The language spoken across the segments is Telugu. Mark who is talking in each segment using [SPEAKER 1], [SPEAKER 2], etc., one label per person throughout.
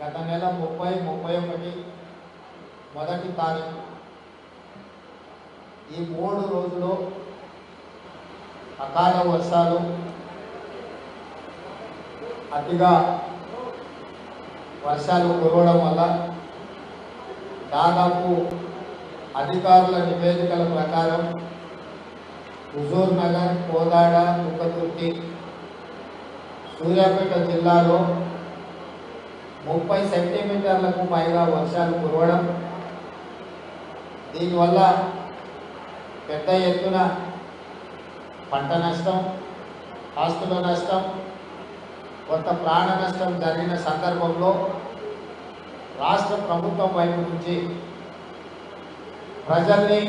[SPEAKER 1] గత నెల 30, 31 మొదటి తారీఖు ఈ 3 రోజులు అకాల వర్షాలు అతిగా వర్షాలు కురవడం వల్ల దాదాపు అధికారుల నివేదికల ప్రకారం హుజూర్ నగర్, కోదాడ, తుంగతుర్తి, సూర్యాపేట జిల్లాలో 30 సెంటీమీటర్లకు పైగా వర్షాలు కురవడం, దీనివల్ల పెద్ద ఎత్తున పంట నష్టం, ఆస్తుల నష్టం, కొంత ప్రాణ నష్టం జరిగిన సందర్భంలో రాష్ట్ర ప్రభుత్వం వైపు నుంచి ప్రజల్ని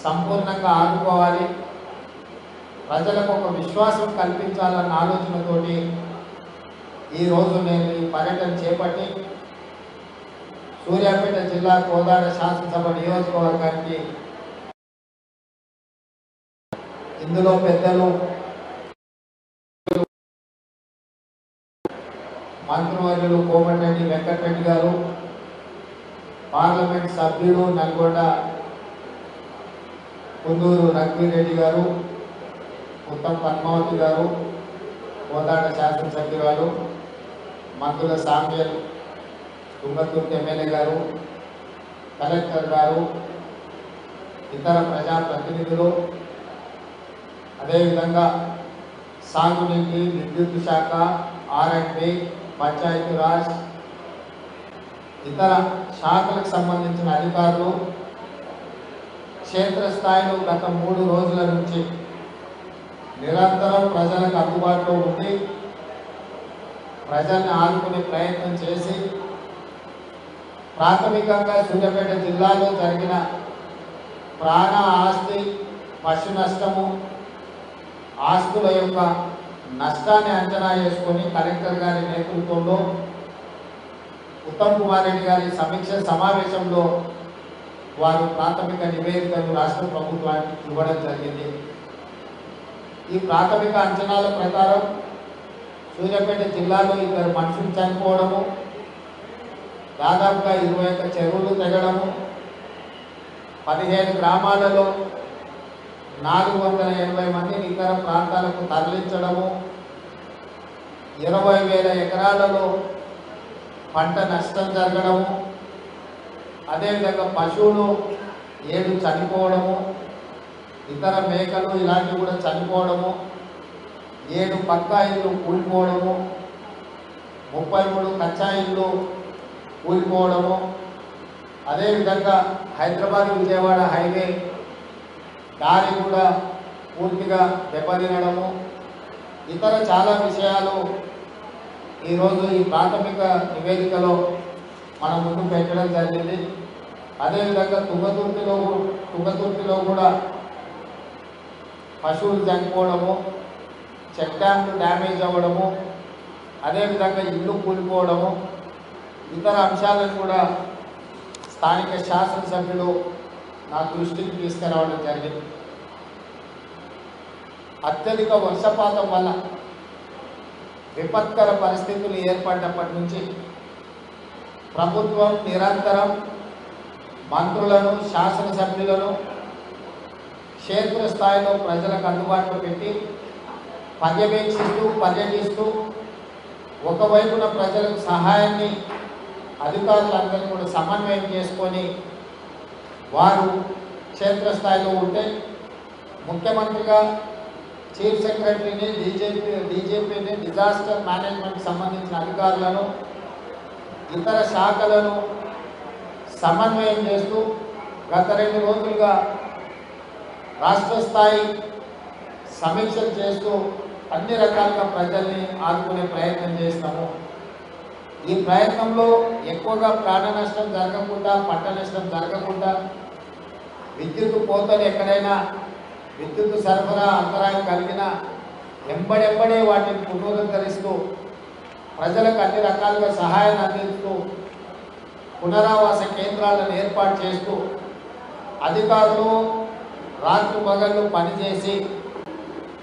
[SPEAKER 1] సంపూర్ణంగా ఆదుకోవాలి, ప్రజలకు ఒక విశ్వాసం కల్పించాలన్న ఆలోచనతోటి ఈరోజు నేను ఈ పర్యటన చేపట్టి సూర్యాపేట జిల్లా కోదాడ శాసనసభ నియోజకవర్గానికి ఇందులో పెద్దలు మంత్రివర్యులు కోమటిరెడ్డి వెంకటరెడ్డి గారు, పార్లమెంట్ సభ్యుడు నల్గొండ కుందూరు రఘువీర్ రెడ్డి గారు, ఉత్తమ్ పద్మావతి గారు, కోదాడ శాసనసభ్యురాలు మంత్రుల సామ్యల్, తుంగతుర్తి ఎమ్మెల్యే గారు, కలెక్టర్ గారు, ఇతర ప్రజాప్రతినిధులు, అదేవిధంగా సాగునీటి, విద్యుత్ శాఖ, R&B, పంచాయతీరాజ్, ఇతర శాఖలకు సంబంధించిన అధికారులు క్షేత్రస్థాయిలో గత 3 రోజుల నుంచి నిరంతరం ప్రజలకు అందుబాటులో ఉండి ప్రజల్ని ఆదుకునే ప్రయత్నం చేసి ప్రాథమికంగా సూర్యాపేట జిల్లాలో జరిగిన ప్రాణ, ఆస్తి, పశు నష్టము, ఆస్తుల యొక్క నష్టాన్ని అంచనా వేసుకొని కలెక్టర్ గారి నేతృత్వంలో ఉత్తమ్ కుమార్ రెడ్డి గారి సమీక్ష సమావేశంలో వారు ప్రాథమిక నివేదికను రాష్ట్ర ప్రభుత్వానికి ఇవ్వడం జరిగింది. ఈ ప్రాథమిక అంచనాల ప్రకారం సూర్యాపేట జిల్లాలో 2 మనుషులు చనిపోవడము, దాదాపుగా 21 చెరువులు తెగడము, 15 గ్రామాలలో 480 మందిని ఇతర ప్రాంతాలకు తరలించడము, 20,000 ఎకరాలలో పంట నష్టం జరగడము, అదేవిధంగా పశువులు 7 చనిపోవడము, ఇతర మేకలు ఇలాంటివి కూడా చనిపోవడము, 7 పక్కా ఇళ్ళు కూలిపోవడము, 33 కచ్చా ఇళ్ళు కూలిపోవడము, అదేవిధంగా హైదరాబాద్ విజయవాడ హైవే దారి కూడా పూర్తిగా దెబ్బతినడము, ఇతర చాలా విషయాలు ఈరోజు ఈ ప్రాథమిక నివేదికలో మన ముందు పెట్టడం జరిగింది. అదేవిధంగా తుంగతుర్తిలో కూడా పశువులు చనిపోవడము, చెక్ డ్యామ్లు డ్యామేజ్ అవ్వడము, అదేవిధంగా ఇల్లు కూలిపోవడము, ఇతర అంశాలను కూడా స్థానిక శాసనసభ్యులు నా దృష్టికి తీసుకురావడం జరిగింది. అత్యధిక వర్షపాతం వల్ల విపత్కర పరిస్థితులు ఏర్పడినప్పటి నుంచి ప్రభుత్వం నిరంతరం మంత్రులను, శాసనసభ్యులను క్షేత్రస్థాయిలో ప్రజలకు అందుబాటులో పెట్టి పర్యటిస్తూ ఒకవైపున ప్రజలకు సహాయాన్ని అధికారులందరూ కూడా సమన్వయం చేసుకొని వారు క్షేత్రస్థాయిలో ఉంటే ముఖ్యమంత్రిగా చీఫ్ సెక్రటరీని, డీజీపీని, డిజాస్టర్ మేనేజ్మెంట్కి సంబంధించిన అధికారులను, ఇతర శాఖలను సమన్వయం చేస్తూ గత 2 రోజులుగా రాష్ట్ర స్థాయి సమీక్షలు చేస్తూ అన్ని రకాలుగా ప్రజల్ని ఆదుకునే ప్రయత్నం చేస్తాము. ఈ ప్రయత్నంలో ఎక్కువగా ప్రాణ నష్టం జరగకుండా, పంట నష్టం జరగకుండా, విద్యుత్ కోతలు ఎక్కడైనా విద్యుత్ సరఫరా అంతరాయం కలిగిన ఎంబడెంబడే వాటిని పునరుద్ధరిస్తూ ప్రజలకు అన్ని రకాలుగా సహాయాన్ని అందిస్తూ పునరావాస కేంద్రాలను ఏర్పాటు చేస్తూ అధికారులు రాత్రి పగళ్ళు పనిచేసి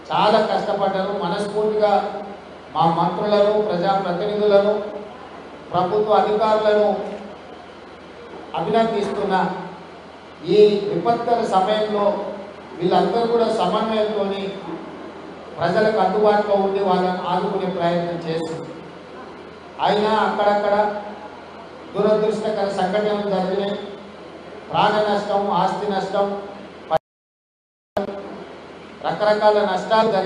[SPEAKER 1] చాలా కష్టపడ్డారు. మనస్ఫూర్తిగా మా మంత్రులను, ప్రజాప్రతినిధులను ప్రభుత్వ అధికారులను అభినందిస్తున్నా. ఈ విపత్కర సమయంలో వీళ్ళందరూ కూడా సమన్వయంతో ప్రజలకు అందుబాటులో ఉండి వాళ్ళని ఆదుకునే ప్రయత్నం చేస్తుంది. అయినా అక్కడక్కడ దురదృష్టకర సంఘటనలు జరిగినాయి. ప్రాణ నష్టం, ఆస్తి నష్టం, రకరకాల నష్టాలు జరిగినాయి.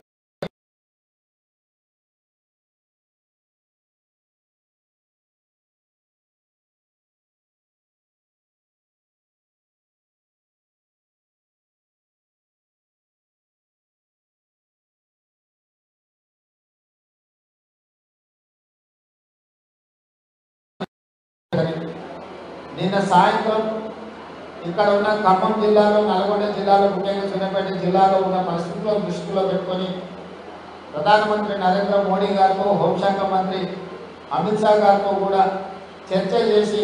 [SPEAKER 1] నిన్న సాయంత్రం ఇక్కడ ఉన్న ఖమ్మం జిల్లాలో, నల్గొండ జిల్లాలో, ముఖ్యంగా సూర్యాపేట జిల్లాలో ఉన్న పరిస్థితులను దృష్టిలో పెట్టుకొని ప్రధానమంత్రి నరేంద్ర మోడీ గారితో, హోంశాఖ మంత్రి అమిత్ షా గారితో కూడా చర్చ చేసి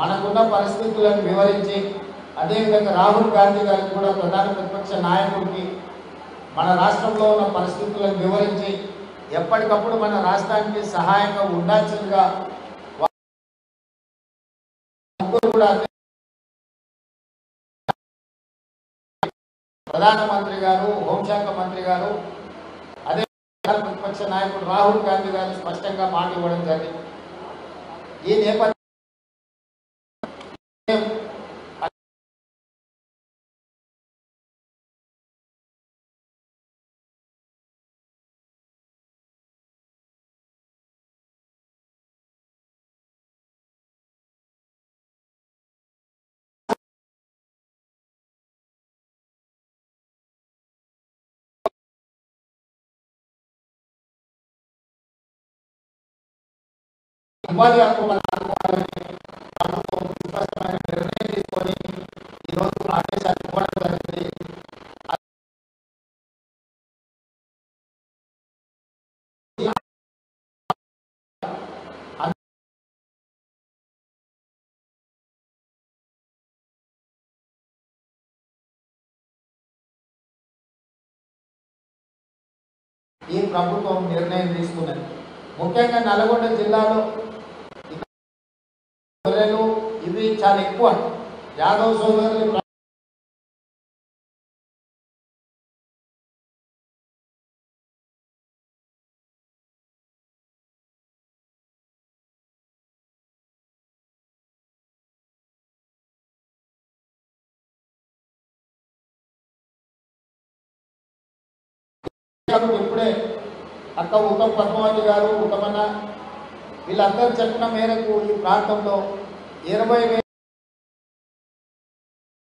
[SPEAKER 1] మనకున్న పరిస్థితులను వివరించి, అదేవిధంగా రాహుల్ గాంధీ గారికి కూడా ప్రధాన ప్రతిపక్ష నాయకుడికి మన రాష్ట్రంలో ఉన్న పరిస్థితులను వివరించి ఎప్పటికప్పుడు మన రాష్ట్రానికి సహాయంగా ఉండాల్సిందిగా కూడా ప్రధానమంత్రి గారు, హోంశాఖ మంత్రి గారు, అదే ప్రతిపక్ష నాయకుడు రాహుల్ గాంధీ గారు స్పష్టంగా మాట ఇవ్వడం జరిగింది. ఈ నేపథ్యం ఉపాధి హక్కు ప్రభుత్వం స్పష్టమైన నిర్ణయం తీసుకొని ఈరోజు ఆదేశాలు ఇవ్వడం జరిగింది. ఈ ప్రభుత్వం నిర్ణయం తీసుకున్నది. ముఖ్యంగా నల్గొండ జిల్లాలో గొర్రెలు ఇవి చాలా ఎక్కువ. యాదవ్ సోదరులు ఇప్పుడే అక్క ఉత్తమ్ పద్మావతి గారు, ఉత్తమన్న వీళ్ళందరూ చెప్పిన మేరకు ఈ ప్రాంతంలో 20,000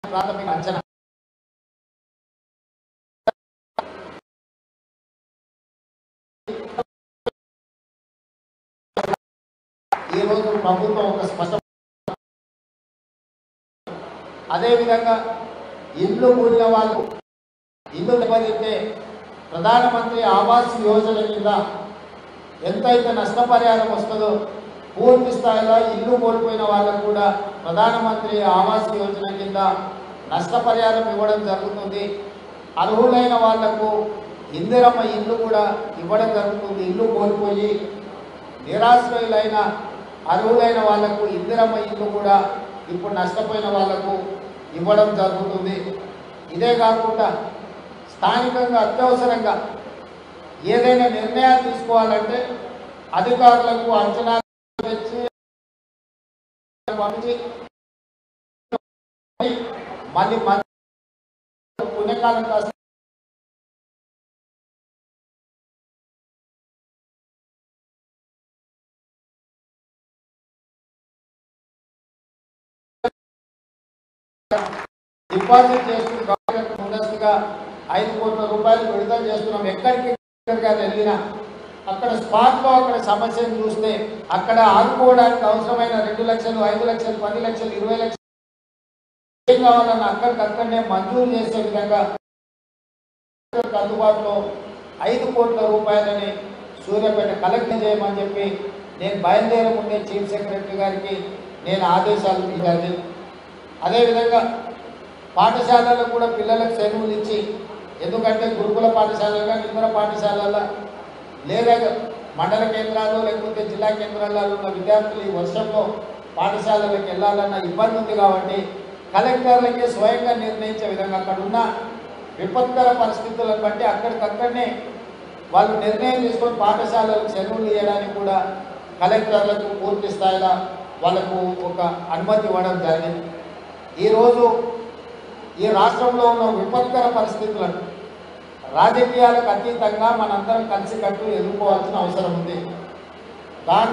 [SPEAKER 1] ప్రాథమిక అంచనా. ఈరోజు ప్రభుత్వం ఒక స్పష్టం. అదేవిధంగా ఇల్లు కూడిన వాళ్ళు ఇల్లు దెబ్బతింటే ప్రధానమంత్రి ఆవాస్ యోజన కింద ఎంతైతే నష్టపరిహారం వస్తుందో పూర్తి స్థాయిలో ఇల్లు కోల్పోయిన వాళ్ళకు కూడా ప్రధానమంత్రి ఆవాస్ యోజన కింద నష్టపరిహారం ఇవ్వడం జరుగుతుంది. అర్హులైన వాళ్లకు ఇందిరమ్మ ఇల్లు కూడా ఇవ్వడం జరుగుతుంది. ఇల్లు కోల్పోయి నిరాశ్రయులైన అర్హులైన వాళ్లకు ఇందిరమ్మ ఇల్లు కూడా ఇప్పుడు నష్టపోయిన వాళ్లకు ఇవ్వడం జరుగుతుంది. ఇదే కాకుండా స్థానికంగా అత్యవసరంగా ఏదైనా నిర్ణయాలు తీసుకోవాలంటే అధికారులకు అంచనా వేసి మళ్ళీ పుణ్యకాలం కాస్త డిపాజిట్ చేస్తున్న గవర్నమెంట్ ముందస్తుగా 5 కోట్ల రూపాయలు విడుదల చేస్తున్నాం. ఎక్కడికి వెళ్ళినా అక్కడ స్పాట్లో అక్కడ సమస్యను చూస్తే అక్కడ ఆదుకోవడానికి అవసరమైన 2 లక్షలు, 5 లక్షలు, 10 లక్షలు, 20 లక్షలు ఏం కావాలన్నా అక్కడికక్కడనే మంజూరు చేసే విధంగా అందుబాటులో 5 కోట్ల రూపాయలని సూర్యాపేట కలెక్ట్ చేయమని చెప్పి నేను బయలుదేరే ముందే చీఫ్ సెక్రటరీ గారికి నేను ఆదేశాలు ఇవ్వాలి. అదేవిధంగా పాఠశాలలకు కూడా పిల్లలకు సెలవులు ఇచ్చి, ఎందుకంటే గురుకుల పాఠశాలలుగా నిమ్మల పాఠశాలల లేదా మండల కేంద్రాల్లో లేకపోతే జిల్లా కేంద్రాల్లో ఉన్న విద్యార్థులు ఈ వర్షంలో పాఠశాలలకు వెళ్ళాలన్న ఇబ్బంది ఉంది కాబట్టి కలెక్టర్లకే స్వయంగా నిర్ణయించే విధంగా అక్కడ ఉన్న విపత్కర పరిస్థితులను బట్టి అక్కడికక్కడనే వాళ్ళు నిర్ణయం తీసుకొని పాఠశాలలకు సెలవులు ఇవ్వడానికి కూడా కలెక్టర్లకు పూర్తి స్థాయిలో వాళ్ళకు ఒక అనుమతి ఇవ్వడం జరిగింది. ఈరోజు ఈ రాష్ట్రంలో ఉన్న విపత్కర పరిస్థితులను రాజకీయాలకు అతీతంగా మనందరం కలిసికట్టు ఎదుర్కోవాల్సిన అవసరం ఉంది. దాని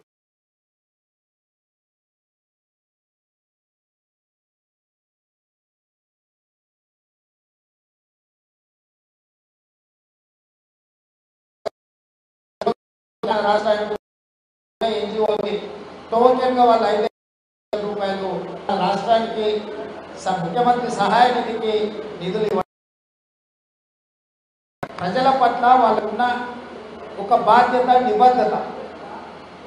[SPEAKER 1] రాష్ట్రానికి ఎన్జిఓకి టోకెన్గా వాళ్ళు 5,000 రూపాయలు రాష్ట్రానికి ముఖ్యమంత్రి సహాయ నిధికి నిధులు ఇవ్వడం, ప్రజల పట్ల వాళ్ళకున్న ఒక బాధ్యత నిబద్ధత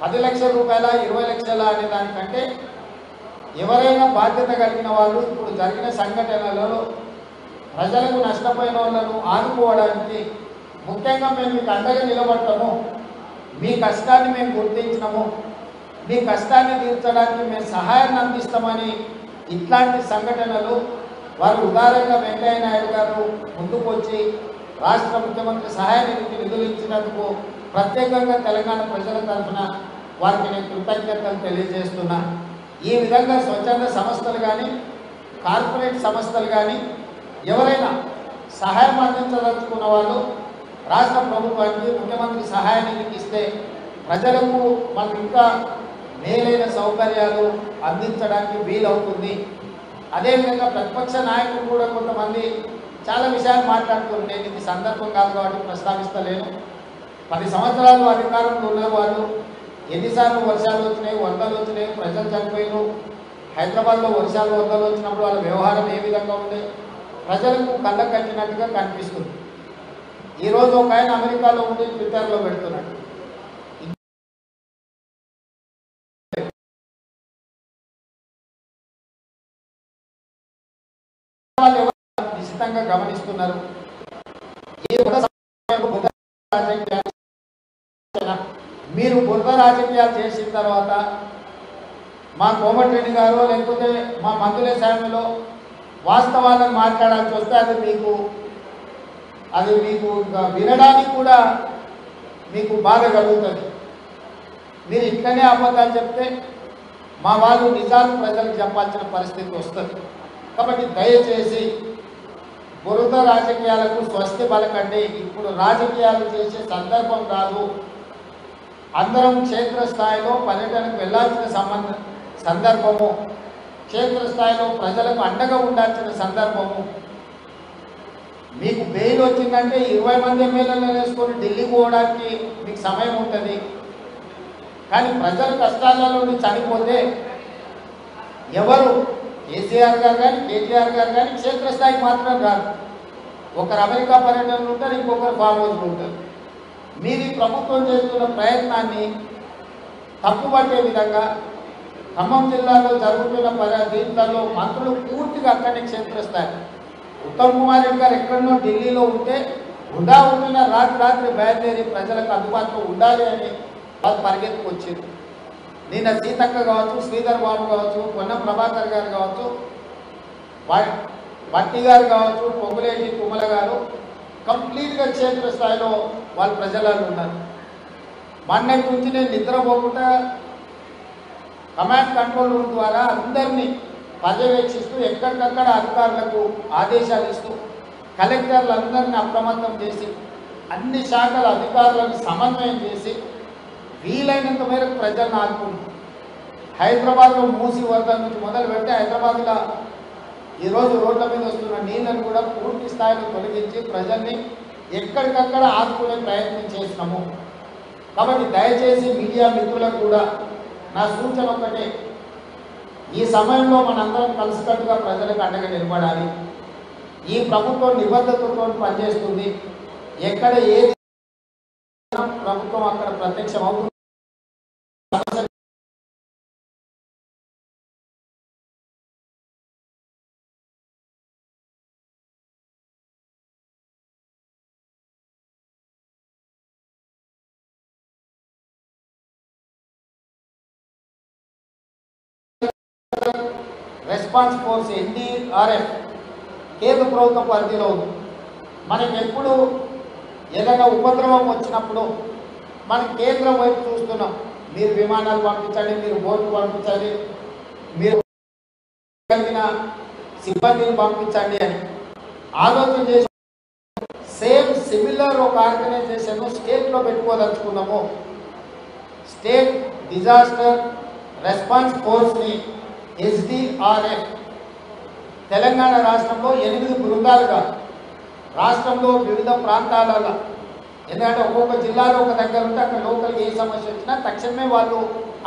[SPEAKER 1] 10 లక్షల రూపాయల 20 లక్షల అనే దానికంటే ఎవరైనా బాధ్యత కలిగిన వాళ్ళు ఇప్పుడు జరిగిన సంఘటనలలో ప్రజలకు నష్టపోయిన వాళ్ళను ఆదుకోవడానికి ముఖ్యంగా మేము మీకు అండగా నిలబడతాము, మీ కష్టాన్ని మేము గుర్తించినాము, మీ కష్టాన్ని తీర్చడానికి మేము సహాయాన్ని అందిస్తామని ఇట్లాంటి సంఘటనలు వారు ఉదారంగా వెంకయ్య నాయుడు గారు ముందుకు వచ్చి రాష్ట్ర ముఖ్యమంత్రి సహాయ నిధికి నిధులు ఇచ్చినందుకు ప్రత్యేకంగా తెలంగాణ ప్రజల తరఫున వారికి నేను కృతజ్ఞతలు తెలియజేస్తున్నా. ఈ విధంగా స్వచ్ఛంద సంస్థలు కానీ కార్పొరేట్ సంస్థలు కానీ ఎవరైనా సహాయం అందించదలుచుకున్న వాళ్ళు రాష్ట్ర ప్రభుత్వానికి ముఖ్యమంత్రి సహాయ నిధికి ఇస్తే ప్రజలకు మనకు ఇంకా మేలైన సౌకర్యాలు అందించడానికి వీలవుతుంది. అదేవిధంగా ప్రతిపక్ష నాయకులు కూడా కొంతమంది చాలా విషయాలు మాట్లాడుతున్నారు. నేను ఇది సందర్భం కాదు కాబట్టి ప్రస్తావిస్తలేను. 10 సంవత్సరాలు అధికారంలో ఉన్న వాళ్ళు ఎన్నిసార్లు వర్షాలు వచ్చినాయి, వరదలు వచ్చినాయి, ప్రజలు చనిపోయినారు, హైదరాబాద్లో వర్షాలు వరదలు వచ్చినప్పుడు వాళ్ళ వ్యవహారం ఏ విధంగా ఉంది ప్రజలకు కళ్ళకు కట్టినట్టుగా కనిపిస్తుంది. ఈరోజు ఒక ఆయన అమెరికాలో ఉండి ట్విట్టర్లో పెడుతున్నాడు, వాళ్ళు ఎవరు నిశ్చితంగా గమనిస్తున్నారు. మీరు బురద రాజకీయాలు చేసిన తర్వాత మా కోమటిరెడ్డి గారు లేకపోతే మా మంత్రుల సాయంలో వాస్తవాలను మాట్లాడాల్సి వస్తే అది మీకు వినడానికి కూడా మీకు బాధ కలుగుతుంది. మీరు ఇట్లనే అబద్ధాలు చెప్తే మా వాళ్ళు నిజాలు ప్రజలకు చెప్పాల్సిన పరిస్థితి వస్తుంది. కాబట్టి దయచేసి బురద రాజకీయాలకు స్వస్తి పలకండి. ఇప్పుడు రాజకీయాలు చేసే సందర్భం కాదు. అందరం క్షేత్రస్థాయిలో పర్యటనకు వెళ్లాల్సిన సందర్భము, క్షేత్రస్థాయిలో ప్రజలకు అండగా ఉండాల్సిన సందర్భము. మీకు బెయిల్ వచ్చిందంటే 20 మంది ఎమ్మెల్యేలను వేసుకొని ఢిల్లీ పోవడానికి మీకు సమయం ఉంటుంది. కానీ ప్రజల కష్టాల నుండి చనిపోతే ఎవరు కేసీఆర్ గారు కానీ కేటీఆర్ గారు కానీ క్షేత్రస్థాయికి మాత్రం రాదు. ఒకరు అమెరికా పర్యటనలు ఉంటారు, ఇంకొకరు ఫామ్ హౌస్లో ఉంటారు. మీరు ప్రభుత్వం చేస్తున్న ప్రయత్నాన్ని తప్పుపట్టే విధంగా ఖమ్మం జిల్లాలో జరుగుతున్న దీంట్లో మంత్రులు పూర్తిగా అక్కడి క్షేత్రస్థాయి. ఉత్తమ్ కుమార్ రెడ్డి గారు ఎక్కడనో ఢిల్లీలో ఉంటే ఉండిన రాత్రి బయలుదేరి ప్రజలకు అందుబాటులో ఉండాలి అని వాళ్ళు పరిగెత్తుకొచ్చారు. నిన్న సీతక్క కావచ్చు, శ్రీధర్ బాబు కావచ్చు, పొన్నం ప్రభాకర్ గారు కావచ్చు, భట్టి గారు కావచ్చు, పొంగులేటి తుమ్మల గారు కంప్లీట్గా క్షేత్రస్థాయిలో వాళ్ళు ప్రజలలో ఉన్నారు. మొన్నటి నుంచి నేను నిద్రపోకుండా కమాండ్ కంట్రోల్ రూమ్ ద్వారా అందరినీ పర్యవేక్షిస్తూ ఎక్కడికక్కడ అధికారులకు ఆదేశాలు ఇస్తూ కలెక్టర్లందరినీ అప్రమత్తం చేసి అన్ని శాఖల అధికారులను సమన్వయం చేసి వీలైనంత మేరకు ప్రజలను ఆదుకుంటారు. హైదరాబాద్లో మూసి వరద నుంచి మొదలు పెడితే హైదరాబాద్లో ఈరోజు రోడ్ల మీద వస్తున్న నీళ్ళను కూడా పూర్తి స్థాయిలో తొలగించి ప్రజల్ని ఎక్కడికక్కడ ఆదుకునే ప్రయత్నం చేసినాము. కాబట్టి దయచేసి మీడియా మిత్రులకు కూడా నా సూచన ఒకటే, ఈ సమయంలో మనందరం కలిసికట్టుగా ప్రజలకు అండగా నిలబడాలి. ఈ ప్రభుత్వం నిబద్ధతతో పనిచేస్తుంది. ఎక్కడ ఏది ప్రభుత్వం అక్కడ ప్రత్యక్షం అవుతుంది. రెస్పాన్స్ ఫోర్స్ ఎన్డీఆర్ఎఫ్ కేంద్ర ప్రభుత్వ పరిధిలో ఉంది. మనకి ఎప్పుడు ఏదైనా ఉపద్రవం వచ్చినప్పుడు మనం కేంద్రం వైపు చూస్తున్నాం. మీరు విమానాలు పంపించండి, మీరు బోట్లు పంపించండి, మీరు కలిగిన సిబ్బందిని పంపించండి అని ఆలోచన చేసి సేమ్ సిమిలర్ ఒక ఆర్గనైజేషన్ స్టేట్లో పెట్టుకోదలుచుకున్నాము. స్టేట్ డిజాస్టర్ రెస్పాన్స్ ఫోర్స్ని ఎస్డిఆర్ఎఫ్ తెలంగాణ రాష్ట్రంలో 8 బృందాలుగా రాష్ట్రంలో వివిధ ప్రాంతాలలో, ఎందుకంటే ఒక్కొక్క జిల్లాలో ఒక దగ్గర ఉంటే అక్కడ లోకల్కి ఏ సమస్య వచ్చినా తక్షణమే వాళ్ళు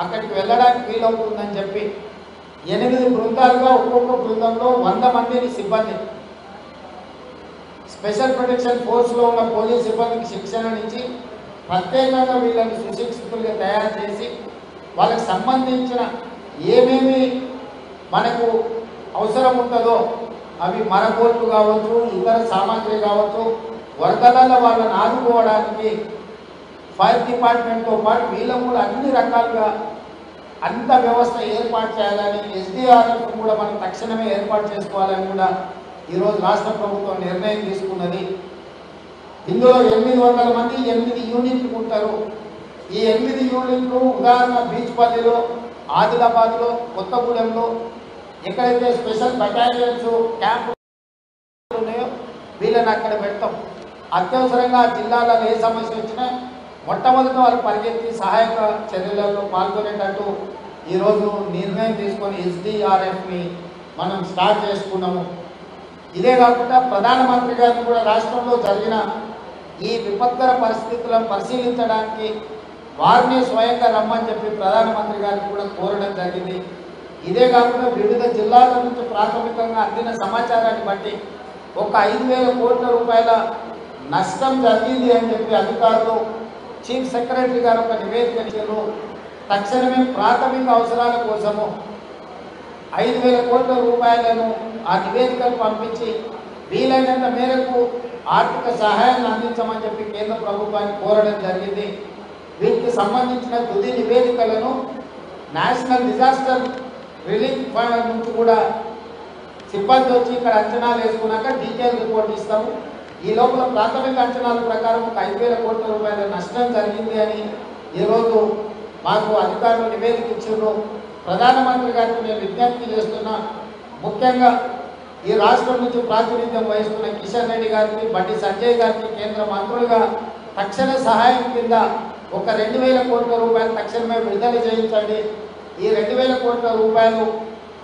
[SPEAKER 1] అక్కడికి వెళ్ళడానికి వీలవుతుందని చెప్పి 8 బృందాలుగా ఒక్కొక్క బృందంలో 100 మందిని సిబ్బంది స్పెషల్ ప్రొటెక్షన్ ఫోర్స్లో ఉన్న పోలీస్ సిబ్బందికి శిక్షణనిచ్చి ప్రత్యేకంగా వీళ్ళని సుశిక్షితులుగా తయారు చేసి వాళ్ళకి సంబంధించిన ఏమేమి మనకు అవసరం ఉంటుందో అవి మరగోట్లు కావచ్చు, ఇతర సామాగ్రి కావచ్చు, వరదలలో వాళ్ళని ఆదుకోవడానికి ఫైర్ డిపార్ట్మెంట్తో పాటు వీళ్ళకు కూడా అన్ని రకాలుగా అంత వ్యవస్థ ఏర్పాటు చేయాలని ఎస్డిఆర్ఎఫ్ కూడా మనం తక్షణమే ఏర్పాటు చేసుకోవాలని కూడా ఈరోజు రాష్ట్ర ప్రభుత్వం నిర్ణయం తీసుకున్నది. ఇందులో 800 మంది 8 యూనిట్లు ఉంటారు. ఈ 8 యూనిట్లు ఉదాహరణ బీచ్పల్లిలో, ఆదిలాబాద్లో, కొత్తగూడెంలో ఎక్కడైతే స్పెషల్ బటాలియన్స్ క్యాంపు ఉన్నాయో వీళ్ళని అక్కడ పెడతాం. అత్యవసరంగా ఆ జిల్లాలలో ఏ సమస్య వచ్చినా మొట్టమొదటి వాళ్ళు పరిగెత్తి సహాయక చర్యలలో పాల్గొనేటట్టు ఈరోజు నిర్ణయం తీసుకొని ఎస్డిఆర్ఎఫ్ని మనం స్టార్ట్ చేసుకున్నాము. ఇదే కాకుండా ప్రధానమంత్రి గారిని కూడా రాష్ట్రంలో జరిగిన ఈ విపత్కర పరిస్థితులను పరిశీలించడానికి వారిని స్వయంగా రమ్మని చెప్పి ప్రధానమంత్రి గారిని కూడా కోరడం జరిగింది. ఇదే కాకుండా వివిధ జిల్లాల నుంచి ప్రాథమికంగా అందిన సమాచారాన్ని బట్టి ఒక 5,000 కోట్ల రూపాయల నష్టం జరిగింది అని చెప్పి అధికారులు చీఫ్ సెక్రటరీ గారు ఒక నివేదిక ఇచ్చారు. తక్షణమే ప్రాథమిక అవసరాల కోసము 5,000 కోట్ల రూపాయలను ఆ నివేదికను పంపించి వీలైనంత మేరకు ఆర్థిక సహాయాన్ని అందించమని చెప్పి కేంద్ర ప్రభుత్వాన్ని కోరడం జరిగింది. వీటికి సంబంధించిన తుది నివేదికలను నేషనల్ డిజాస్టర్ రిలీఫ్ ఫండ్ నుంచి కూడా సిబ్బంది వచ్చి ఇక్కడ అంచనాలు వేసుకున్నాక డీటెయిల్ రిపోర్ట్ ఇస్తాము. ఈ లోపల ప్రాథమిక అంచనాల ప్రకారం ఒక 5,000 కోట్ల రూపాయల నష్టం జరిగింది అని ఈరోజు మాకు అధికారులు నివేదిక ఇచ్చారు. ప్రధానమంత్రి గారికి నేను విజ్ఞప్తి చేస్తున్నా, ముఖ్యంగా ఈ రాష్ట్రం నుంచి ప్రాతినిధ్యం వహిస్తున్న కిషన్ రెడ్డి గారికి, బండి సంజయ్ గారికి కేంద్ర మంత్రులుగా తక్షణ సహాయం కింద ఒక 2,000 కోట్ల రూపాయలు తక్షణమే విడుదల చేయించండి. ఈ 2,000 కోట్ల రూపాయలు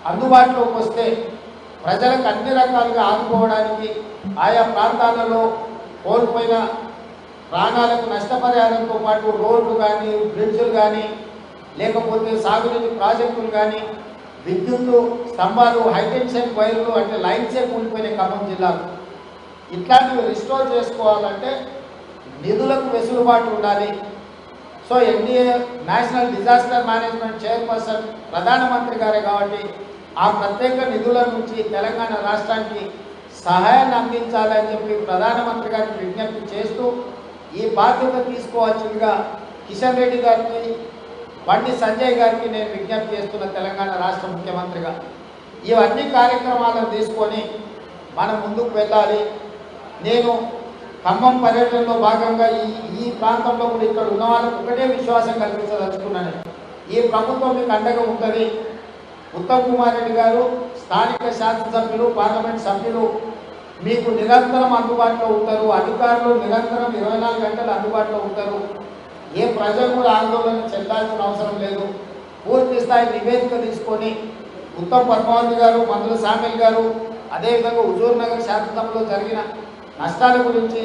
[SPEAKER 1] అందుబాటులోకి వస్తే ప్రజలకు అన్ని రకాలుగా ఆదుకోవడానికి ఆయా ప్రాంతాలలో కోల్పోయిన ప్రాణాలకు నష్టపరిహారంతో పాటు రోడ్లు కానీ, బ్రిడ్జులు కానీ, లేకపోతే సాగునీటి ప్రాజెక్టులు కానీ, విద్యుత్తు స్తంభాలు, హైటెన్షన్ వైర్లు అంటే లైన్సే కూలిపోయినాయి ఖమ్మం జిల్లాలో. ఇట్లాంటివి రిస్టోర్ చేసుకోవాలంటే నిధులకు వెసులుబాటు ఉండాలి. So NDA national disaster management chairperson ప్రధానమంత్రి గారే కాబట్టి ఆ ప్రత్యేక నిధుల నుంచి తెలంగాణ రాష్ట్రానికి సహాయాన్ని అందించాలని చెప్పి ప్రధానమంత్రి గారికి విజ్ఞప్తి చేస్తూ ఈ బాధ్యత తీసుకోవాల్సిందిగా కిషన్ రెడ్డి గారికి, బండి సంజయ్ గారికి నేను విజ్ఞప్తి చేస్తున్న తెలంగాణ రాష్ట్ర ముఖ్యమంత్రిగా. ఇవన్నీ కార్యక్రమాలను తీసుకొని మనం ముందుకు వెళ్ళాలి. నేను ఖమ్మం పర్యటనలో భాగంగా ఈ ప్రాంతంలో కూడా ఇక్కడ ఉన్న వాళ్ళకు ఒకటే విశ్వాసం కల్పించదలుచుకున్నాను. ఈ ప్రభుత్వం మీకు అండగా ఉంటుంది. ఉత్తమ్ కుమార్ రెడ్డి గారు, స్థానిక శాసనసభ్యులు, పార్లమెంట్ సభ్యులు మీకు నిరంతరం అందుబాటులో ఉంటారు. అధికారులు నిరంతరం 24 గంటలు అందుబాటులో ఉంటారు. ఏ ప్రజలు కూడా ఆందోళన చెందాల్సిన అవసరం లేదు. పూర్తి స్థాయి నివేదిక తీసుకొని ఉత్తమ్ పద్మావతి గారు, మందుల సామిల్ గారు, అదేవిధంగా హుజూర్ నగర్ శాసనసభలో జరిగిన నష్టాల గురించి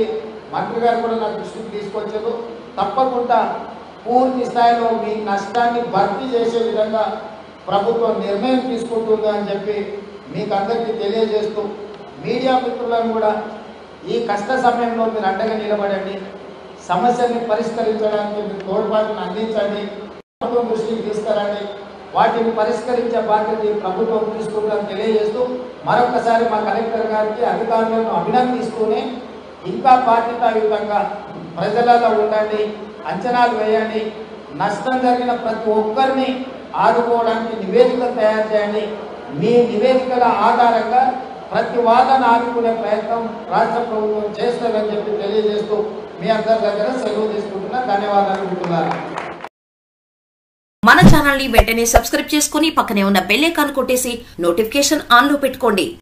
[SPEAKER 1] మంత్రి గారు కూడా నా దృష్టికి తీసుకొచ్చారు. తప్పకుండా పూర్తి స్థాయిలో మీ నష్టాన్ని భర్తీ చేసే విధంగా ప్రభుత్వం నిర్ణయం తీసుకుంటుంది అని చెప్పి మీకు అందరికీ తెలియజేస్తూ, మీడియా మిత్రులను కూడా ఈ కష్ట సమయంలో మీరు అండగా నిలబడండి. సమస్యల్ని పరిష్కరించడానికి మీరు తోడ్పాటును అందించండి. ప్రభుత్వం దృష్టికి తీసుకురండి. వాటిని పరిష్కరించే బాధ్యత ప్రభుత్వం తీసుకుంటుందని తెలియజేస్తూ మరొకసారి మా కలెక్టర్ గారికి, అధికారులను అభినందిస్తూనే ఇంకా బాధ్యతాయుతంగా ప్రజలలో ఉండండి, అంచనాలు వేయండి, నష్టం జరిగిన ప్రతి ఒక్కరిని ఆదుకోవడానికి నివేదిక తయారు చేయండి. మీ నివేదికల ఆధారంగా ప్రతి వాదన ఆదుకునే ప్రయత్నం రాష్ట్ర ప్రభుత్వం చేస్తుందని చెప్పి తెలియజేస్తూ మీ అందరి దగ్గర సెలవు తీసుకుంటున్నా. ధన్యవాదాలు.
[SPEAKER 2] మన ఛానల్ ని వెంటనే సబ్స్క్రైబ్ చేసుకుని పక్కనే ఉన్న బెల్ ఐకాన్ కొట్టేసి నోటిఫికేషన్ ఆన్ లో పెట్టుకోండి.